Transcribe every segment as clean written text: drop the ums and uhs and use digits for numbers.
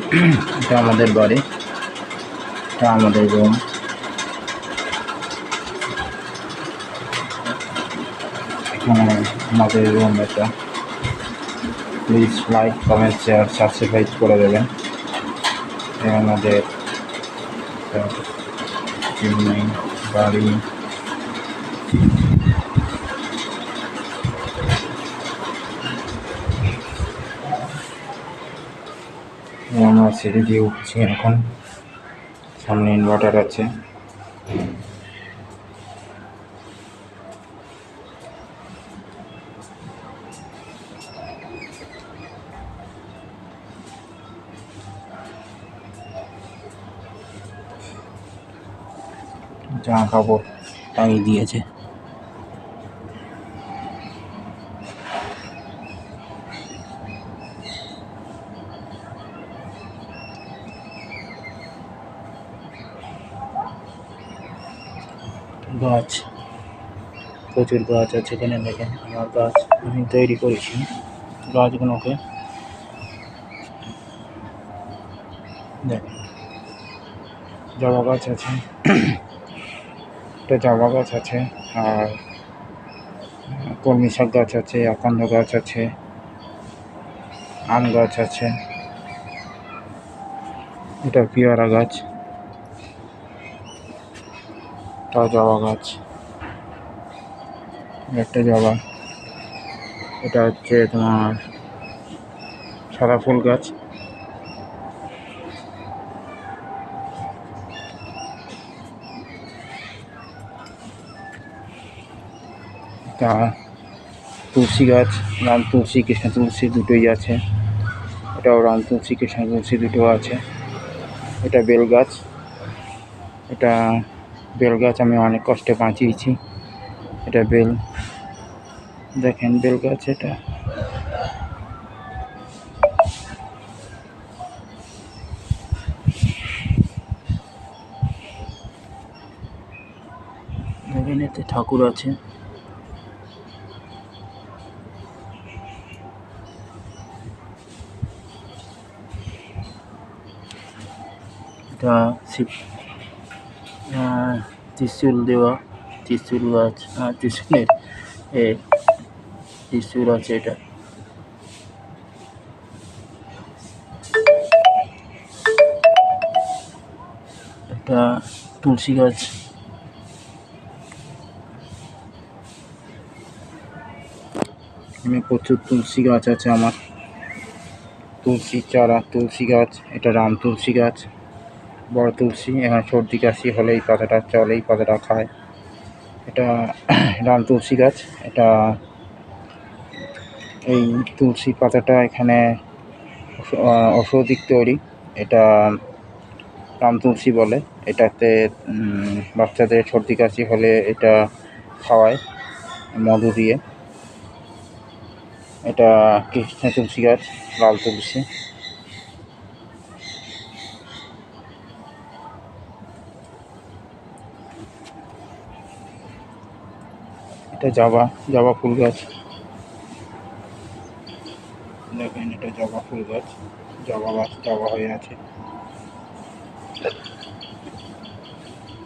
এটা আমাদের বাড়ি, এটা আমাদের রুম। এখানে আমাদের রুম এটা। Please like, comment, share, subscribe করে দেবেন। আমাদের বাড়ি। আমরা সিঁড়ি দিয়ে উঠছি এখন। সামনে ইনভার্টার আছে। জামা কাপড় টাঙিয়ে দিয়েছে। গাছ, প্রচুর গাছ আছে এখানে। দেখেন আমার গাছ আমি তৈরি করেছি গাছগুলোকে। দেখেন জবা গাছ আছে, একটা জবা গাছ আছে, আর কলমি শাক গাছ আছে, আকন্দ গাছ আছে, আম গাছ আছে, এটা পেয়ারা গাছ, এটা জবা গাছ, একটা জবা, এটা হচ্ছে তোমার সাদা ফুল গাছ, এটা তুলসী গাছ, রাম তুলসী কৃষ্ণ তুলসী দুটোই আছে। এটাও রাম তুলসী কৃষ্ণ তুলসী দুটো আছে। এটা বেল গাছ, এটা বেল গাছ আমি অনেক কষ্টে বাঁচিয়েছি। এটা বেল, দেখেন বেল গাছ। এটা দেখেন এতে ঠাকুর আছে। এটা শিব ত্রিশূল দেওয়া, ত্রিশূল গাছ, ত্রিশূলের ত্রিশূল আছে। এটা তুলসী গাছ, প্রচুর তুলসী গাছ আছে আমার। তুলসী চারা, তুলসী গাছ, এটা রাম তুলসী গাছ, বড় তুলসী। এখানে সর্দি কাশি হলে এই পাতাটা চলে, এই পাতাটা খায়। এটা রাম তুলসী গাছ। এটা এই তুলসী পাতাটা এখানে ঔষধিক তৈরি। এটা রাম তুলসী বলে। এটাতে বাচ্চাদের সর্দি কাশি হলে এটা খাওয়ায় মধু দিয়ে। এটা কৃষ্ণ তুলসী গাছ, লাল তুলসী। এটা জবা ফুল গাছ, দেখেন এটা জবা ফুল গাছ, জবা গাছ জবা হয়ে আছে।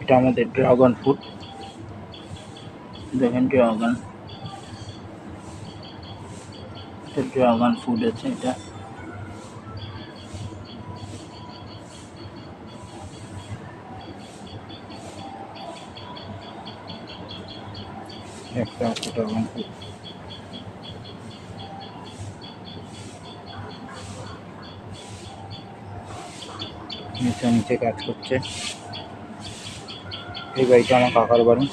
এটা আমাদের ড্রাগন ফ্রুট, দেখেন ড্রাগন, এটা ড্রাগন ফ্রুট আছে। এটা একটা ড্রাগন ফ্রুট। নিচে কাজ করছে। এই বাড়িটা আমার কাকার বাড়ি,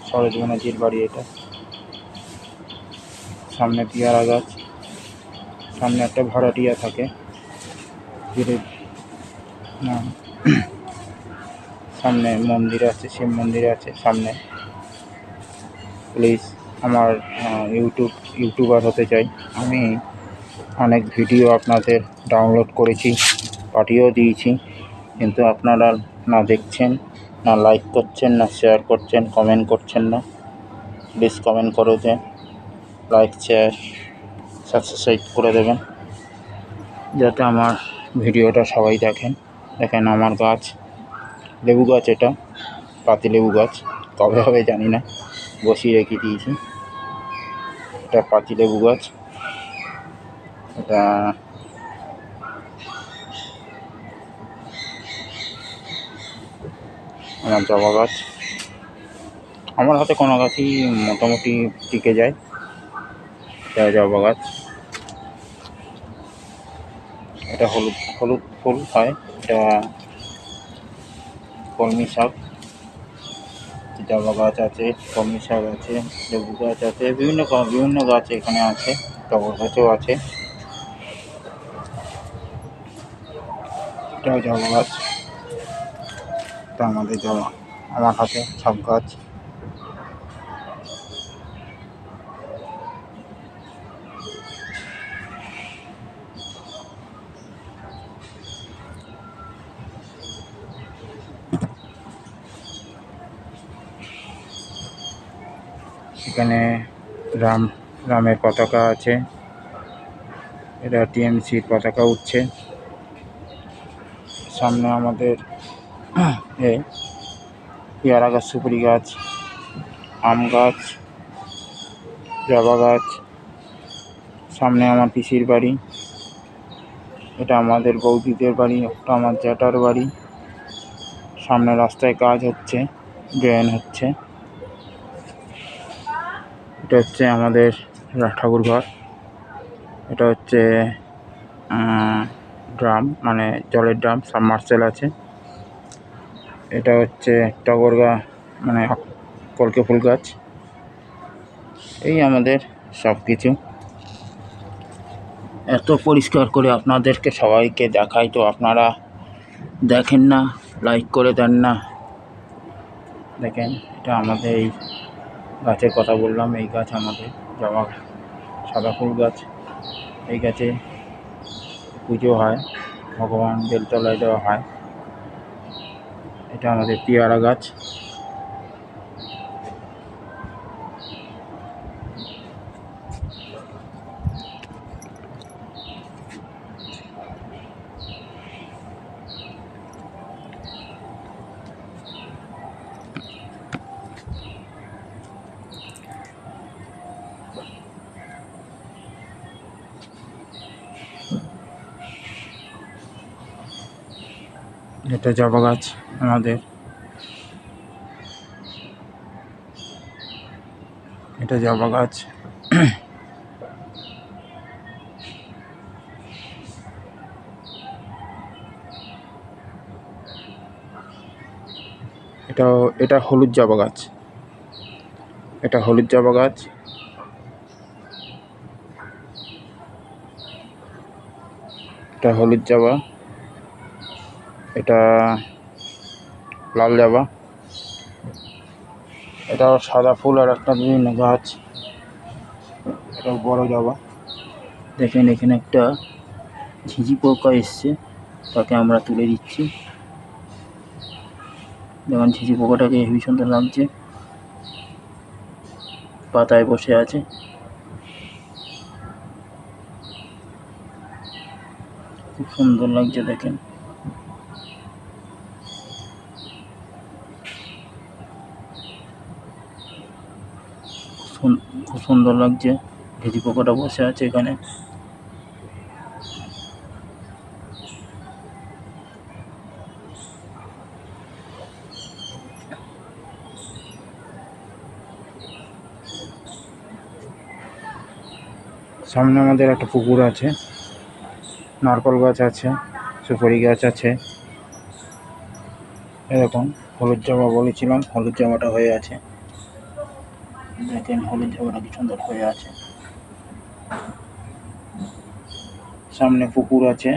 সরোজ ব্যানার্জির বাড়ি এটা। সামনে পেয়ারা গাছ, সামনে একটা ভাড়াটিয়া থাকে। সামনে মন্দির আছে, শিব মন্দির আছে সামনে। প্লিজ আমার ইউটিউবার হতে চাই আমি। অনেক ভিডিও আপনাদের ডাউনলোড করেছি, পাঠিয়েও দিয়েছি, কিন্তু আপনারা না দেখছেন, না লাইক করছেন, না শেয়ার করছেন, কমেন্ট করছেন না। প্লিজ কমেন্ট করে দেন, লাইক শেয়ার সাবস্ক্রাইব করে দেবেন। যাতে আমার ভিডিওটা সবাই দেখেন। দেখেন আমার গাছ, লেবু গাছ, এটা পাতি লেবু গাছ, কবে হবে জানি না, বসিয়ে রেখে দিয়েছি। এটা পাতি লেবু গাছ, এটা আমার জবা গাছ। আমার হাতে কোনো গাছই মোটামুটি টিকে যায়। এটা জবা গাছ, এটা হলুদ হলুদ ফুল হয়, এটা কলমি শাক। জবা গাছ আছে, কলমি শাক আছে, লেবু গাছ আছে, বিভিন্ন গাছ এখানে আছে, টগর গাছও আছে। এটাও জবা গাছ, এটা আমাদের জবা, আমার হাতে সব গাছ। এখানে রামের পতাকা আছে, এটা টিএমসির পতাকা উঠছে। সামনে আমাদের পেয়ারা গাছ, সুপারি গাছ, আম গাছ, জবা গাছ। সামনে আমার পিসির বাড়ি, এটা আমাদের বৌদিদের বাড়ি, একটা আমার জ্যাঠার বাড়ি। সামনে রাস্তায় কাজ হচ্ছে, ড্রেন হচ্ছে। এটা হচ্ছে আমাদের ঠাকুর ঘর। এটা হচ্ছে ড্রাম, মানে জলের ড্রাম, সাবমার্সেল আছে। এটা হচ্ছে টগর গাছ, মানে কলকে ফুল গাছ। এই আমাদের সব কিছু এত পরিষ্কার করে আপনাদেরকে সবাইকে দেখাই, তো আপনারা দেখেন না, লাইক করে দেন না। দেখেন, এটা আমাদের এই গাছের কথা বললাম, এই গাছ আমাদের জবা সাদা ফুল গাছ। এই গাছে পুজো হয়, ভগবান বেলতলায় দেওয়া হয়। এটা আমাদের পেয়ারা গাছ। এটা জবা গাছ আমাদের, এটা জবা গাছ। এটা হলুদ জবা গাছ, এটা হলুদ জবা গাছ। এটা হলুদ জবা, এটা লাল জবা, এটা সাদা ফুল আর একটা বিভিন্ন গাছ। এটা বড় জবা। দেখেন এখানে একটা ঝিঝি পোকা এসছে, তাকে আমরা তুলে দিচ্ছি। যেমন ঝিঝি পোকাটাকে হেবি সুন্দর লাগছে, পাতায় বসে আছে, খুব সুন্দর লাগছে। দেখেন খুব সুন্দর লাগছে, ঝিঝি পোকাটা বসে আছে এখানে। সামনে আমাদের একটা পুকুর আছে, নারকেল গাছ আছে, সুপারি গাছ আছে। এরকম হলুদ জবা বলেছিলাম, হলুদ জবাটা হয়ে আছে। দেখেন হলুদ জবাটা কি সুন্দর হয়ে আছে। সামনে পুকুর আছে,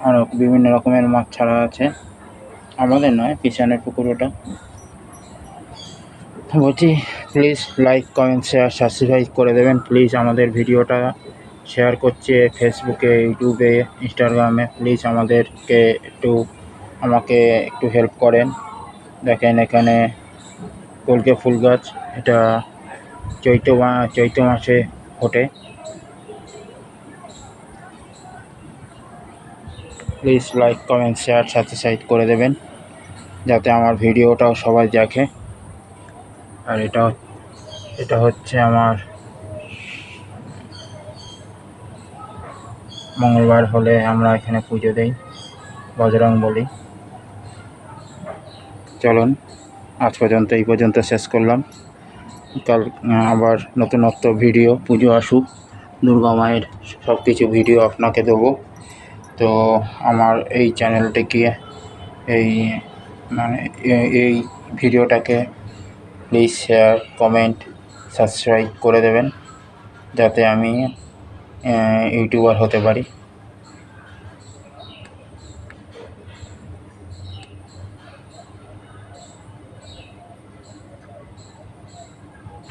আর বিভিন্ন রকমের মাছ ছাড়া আছে, আমাদের নয়, পিছনের পুকুর ওটা। বলছি please like, comment, share, subscribe করে দেবেন প্লিজ। আমাদের ভিডিওটা শেয়ার করছে ফেসবুকে, ইউটিউবে, ইনস্টাগ্রামে। প্লিজ আমাকে একটু হেল্প করেন। দেখেন এখানে কলকে ফুল গাছ, এটা চৈত্র মাসে ফোটে। Please like comment share subscribe করে দেবেন, যাতে আমার ভিডিওটাও সবাই দেখে। আর এটা হচ্ছে আমার মঙ্গলবার হলে আমরা এখানে পুজো দিই, বজরং বলি। চলুন আজ পর্যন্ত এই পর্যন্ত শেষ করলাম। কাল আবার নতুনত্ব ভিডিও, পুজো আসুক, দুর্গা মায়ের সব কিছু ভিডিও আপনাকে দেবো। তো আমার এই চ্যানেলটিকে এই ভিডিওটাকে প্লিজ শেয়ার কমেন্ট সাবস্ক্রাইব করে দেবেন, যাতে আমি ইউটিউবার হতে পারি।